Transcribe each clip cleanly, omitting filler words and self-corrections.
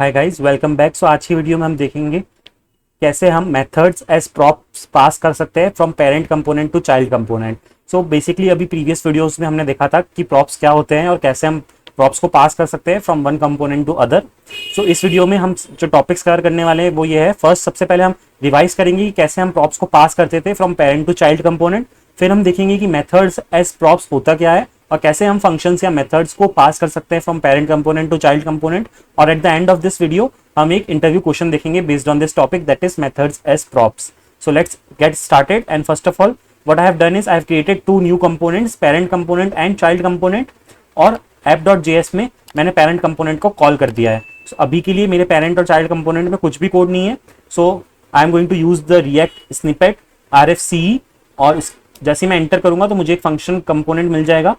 हाय guys, welcome back. So आज की video में हम देखेंगे कैसे हम मेथड्स एज प्रॉप्स पास कर सकते हैं from parent component to child component. So basically अभी प्रीवियस वीडियोस में हमने देखा था कि प्रॉप्स क्या होते हैं और कैसे हम प्रॉप्स को पास कर सकते हैं from one component to other. So इस वीडियो में हम जो टॉपिक्स कवर करने वाले हैं वो ये है। फर्स्ट, सबसे पहले हम रिवाइज करेंगे कि कैसे हम प्रॉप्स को पास करते थे from parent to child component. फिर हम देखेंगे कि मेथड्स एज प्रॉप्स होता क्या है और कैसे हम फंक्शंस या मेथड्स को पास कर सकते हैं from parent component to child component. और at the end of this video हम एक इंटरव्यू क्वेश्चन देखेंगे based on this topic, that is methods as props. So let's get started. And first of all, what I have done is I have created two new components, parent component and child component. और app.js में मैंने parent component को call कर दिया है। So अभी के लिए मेरे parent और child component में कुछ भी कोड नहीं है। So I am going to use the React snippet RFCE और जैसे मैं एंटर करूंगा तो मुझे एक फंक्शन कंपोनेंट मिल जाएगा।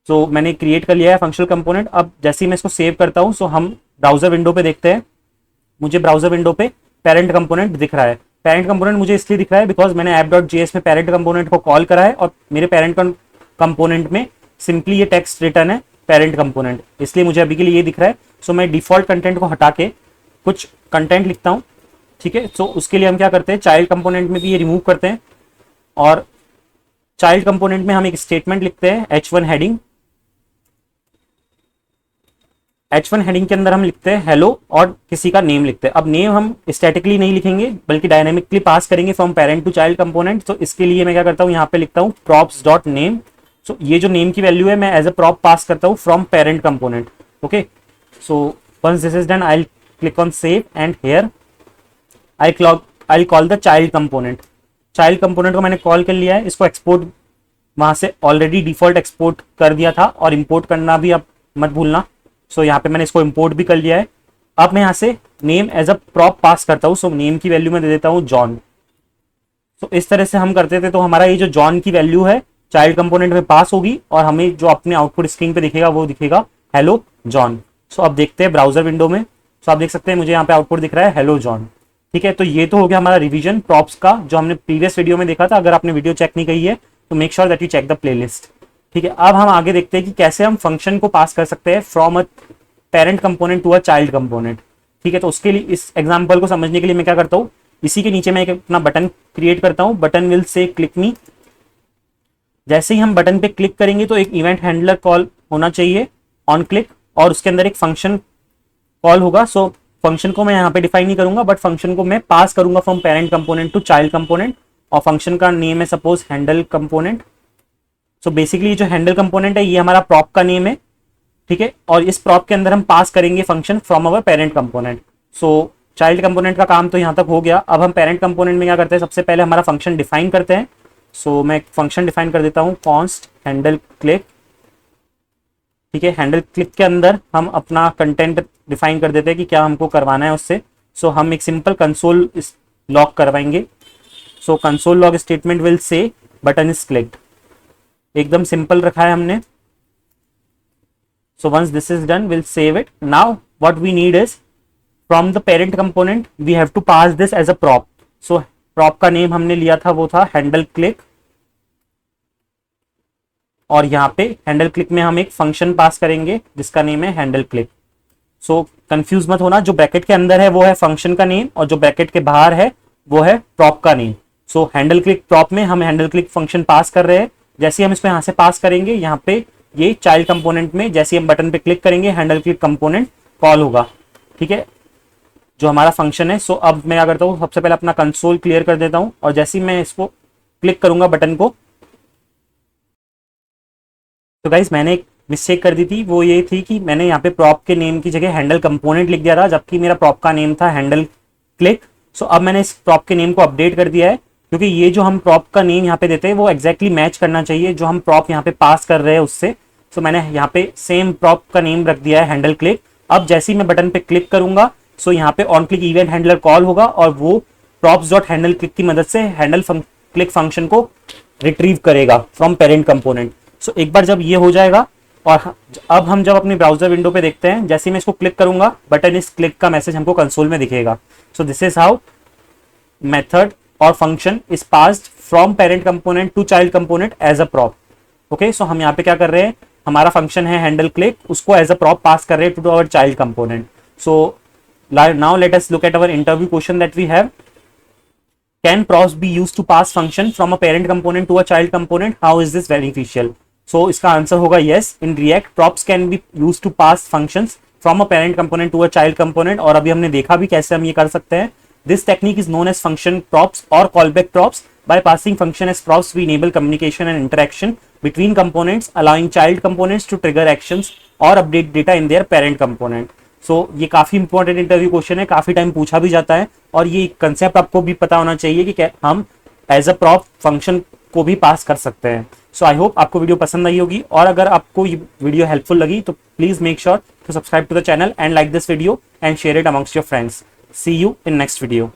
तो मैंने क्रिएट कर लिया है फंक्शनल कंपोनेंट। अब जैसे ही मैं इसको सेव करता हूं, सो हम ब्राउजर विंडो पे देखते हैं। मुझे ब्राउजर विंडो पे पेरेंट कंपोनेंट दिख रहा है। पेरेंट कंपोनेंट मुझे इसलिए दिख रहा है बिकॉज मैंने app.js में पेरेंट कंपोनेंट को कॉल करा है और मेरे पेरेंट कंपोनेंट में सिंपली ये टेक्स्ट रिटर्न है पेरेंट कंपोनेंट, इसलिए मुझे अभी के लिए ये दिख रहा है। सो मैं डिफॉल्ट कंटेंट को हटा के कुछ कंटेंट लिखता हूँ, ठीक है। सो उसके लिए हम क्या करते हैं, चाइल्ड कंपोनेंट में भी ये रिमूव करते हैं और चाइल्ड कंपोनेंट में हम एक स्टेटमेंट लिखते हैं h1 हेडिंग। h1 हेडिंग के अंदर हम लिखते हैं हेलो और किसी का नेम लिखते हैं। अब नेम हम स्टैटिकली नहीं लिखेंगे बल्कि डायनेमिकली पास करेंगे from parent to child component. तो इसके लिए मैं क्या करता हूँ, यहाँ पे लिखता हूँ props डॉट नेम। सो ये जो नेम की वैल्यू है मैं एज अ प्रॉप पास करता हूँ from parent component. Okay, so once this is done I click on save and here I call the child component. Child component को मैंने call कर लिया है। इसको एक्सपोर्ट वहां से ऑलरेडी डिफॉल्ट एक्सपोर्ट कर दिया था और इंपोर्ट करना भी अब मत भूलना। सो यहाँ पे मैंने इसको इंपोर्ट भी कर लिया है। अब मैं यहाँ से name as a prop pass करता हूँ। सो नेम की वैल्यू मैं दे देता हूँ जॉन। तो इस तरह से हम करते थे। तो हमारा ये जो जॉन की वैल्यू है चाइल्ड कंपोनेंट में पास होगी और हमें जो अपने आउटपुट स्क्रीन पे दिखेगा वो दिखेगा हेलो जॉन। सो अब देखते हैं ब्राउजर विंडो में। सो आप देख सकते हैं मुझे यहाँ पे आउटपुट दिख रहा है हेलो जॉन, ठीक है। तो ये तो हो गया हमारा रिवीजन प्रॉप्स का जो हमने प्रीवियस वीडियो में देखा था। अगर आपने वीडियो चेक नहीं की है तो make sure that you check the playlist, ठीक है। अब हम आगे देखते हैं कि कैसे हम फंक्शन को पास कर सकते हैं from a parent component to a child component, ठीक है। तो उसके लिए इस एग्जांपल को समझने के लिए मैं क्या करता हूँ, इसी के नीचे मैं एक अपना बटन क्रिएट करता हूँ। बटन विल से क्लिक मी। जैसे ही हम बटन पे क्लिक करेंगे तो एक इवेंट हैंडलर कॉल होना चाहिए ऑन क्लिक और उसके अंदर एक फंक्शन कॉल होगा। सो फंक्शन को मैं यहाँ पे डिफाइन नहीं करूंगा बट फंक्शन को मैं पास करूंगा from parent component to child component और फंक्शन का नेम है suppose handle component. So basically जो हैंडल कंपोनेंट है ये हमारा प्रॉप का नेम है, ठीक है। और इस प्रॉप के अंदर हम पास करेंगे function from our parent component. So child component का काम तो यहाँ तक हो गया। अब हम पेरेंट कंपोनेंट में क्या करते हैं, सबसे पहले हमारा फंक्शन डिफाइन करते हैं। सो मैं फंक्शन डिफाइन कर देता हूँ कॉन्स्ट हैंडल क्लिक, ठीक है। हैंडल क्लिक के अंदर हम अपना कंटेंट डिफाइन कर देते हैं कि क्या हमको करवाना है उससे। सो हम एक सिंपल कंसोल लॉग करवाएंगे। So console log statement will say button is clicked. एकदम सिंपल रखा है हमने। So once this is done, we'll save it. Now what we need is from the parent component we have to pass this as a prop. So prop का name हमने लिया था वो था हैंडल क्लिक और यहाँ पे हैंडल क्लिक में हम एक फंक्शन पास करेंगे जिसका नेम है हैंडल क्लिक। सो कंफ्यूज मत होना, जो ब्रैकेट के अंदर है वो है फंक्शन का नेम और जो ब्रैकेट के बाहर है वो है प्रॉप का नेम। सो हैंडल क्लिक प्रॉप में हम हैंडल क्लिक फंक्शन पास कर रहे हैं। जैसे हम इसको यहाँ से पास करेंगे, यहाँ पे ये चाइल्ड कंपोनेंट में जैसे हम बटन पे क्लिक करेंगे हैंडल क्लिक कंपोनेंट कॉल होगा, ठीक है, जो हमारा फंक्शन है। सो अब मैं क्या करता हूँ, सबसे पहले अपना कंसोल क्लियर कर देता हूँ और जैसे ही मैं इसको क्लिक करूंगा बटन को, तो गाइस मैंने एक मिस्टेक कर दी थी। वो ये थी कि मैंने यहाँ पे प्रॉप के नेम की जगह हैंडल कंपोनेंट लिख दिया था जबकि मेरा प्रॉप का नेम था हैंडल क्लिक। सो अब मैंने इस प्रॉप के नेम को अपडेट कर दिया है क्योंकि ये जो हम प्रॉप का नेम यहाँ पे देते हैं वो एक्जैक्टली मैच करना चाहिए जो हम प्रॉप यहाँ पे पास कर रहे हैं उससे। सो मैंने यहाँ पे सेम प्रॉप का नेम रख दिया है हैंडल क्लिक। अब जैसे ही मैं बटन पे क्लिक करूंगा सो यहाँ पे on click event handler call होगा और वो प्रॉप्स डॉट हैंडल क्लिक की मदद से हैंडल क्लिक फंक्शन को रिट्रीव करेगा फ्रॉम पेरेंट कंपोनेंट। सो एक बार जब ये हो जाएगा और अब हम जब अपनी ब्राउजर विंडो पे देखते हैं, जैसे मैं इसको क्लिक करूंगा बटन इस क्लिक का मैसेज हमको कंसोल में दिखेगा। So this is how method और function is passed from parent component to child component as a prop. Okay, so हम यहाँ पे क्या कर रहे हैं, हमारा फंक्शन है हैंडल क्लिक, उसको एज अ प्रॉप पास कर रहे हैं to our child component. So now let us look at our interview question that we have. Can props be used to pass function from a parent component to a child component? How is this beneficial? So इसका answer होगा yes. In React, props can be used to pass functions from a parent component to a child component. और अभी हमने देखा भी कैसे हम ये कर सकते हैं. This technique is known as function props or callback props. By passing function as props, we enable communication and interaction between components, allowing child components to trigger actions or update data in their parent component. सो ये काफी important interview question है, काफी time पूछा भी जाता है, और ये कंसेप्ट आपको भी पता होना चाहिए कि हम एज अ प्रॉप फंक्शन को भी पास कर सकते हैं. सो आई होप आपको वीडियो पसंद आई होगी, और अगर आपको ये वीडियो हेल्पफुल लगी तो please make sure to subscribe to the channel and like this video and share it amongst your friends. See you in next video.